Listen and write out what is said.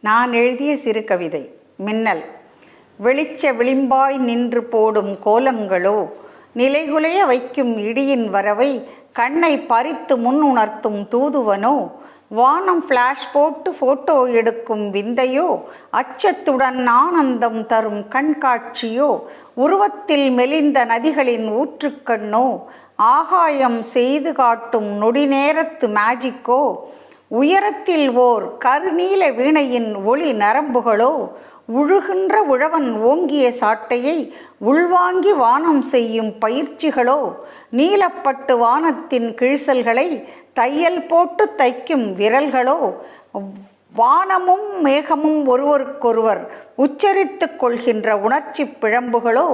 நான் எழுதிய சிறுகவிதை மின்னல். வெளிச்ச விளிம்பாய் நின்று போடும் கோலங்களோ, நிலைகுலைய வைக்கும் இடியின் வரவை கண்ணை பறித்து முன்னுணர்த்தும் தூதுவனோ, வானம் ஃப்ளாஷ் போட்டு ஃபோட்டோ எடுக்கும் விந்தையோ, அச்சத்துடன் ஆனந்தம் தரும் கண்காட்சியோ, உருவத்தில் மெலிந்த நதிகளின் ஊற்றுக்கண்ணோ, ஆகாயம் செய்து காட்டும் நொடி நேரத்து மேஜிக்கோ, உயரத்தில் ஓர் கருநீல வீணையின் ஒளி நரம்புகளோ, உழுகின்ற உழவன் ஓங்கிய சாட்டையை உள்வாங்கி வானம் செய்யும் பயிற்சிகளோ, நீலப்பட்டு வானத்தின் கிழிசல்களை தையல் போட்டு தைக்கும் விரல்களோ, வானமும் மேகமும் ஒருவருக்கொருவர் உச்சரித்து கொள்கின்ற உணர்ச்சி பிழம்புகளோ,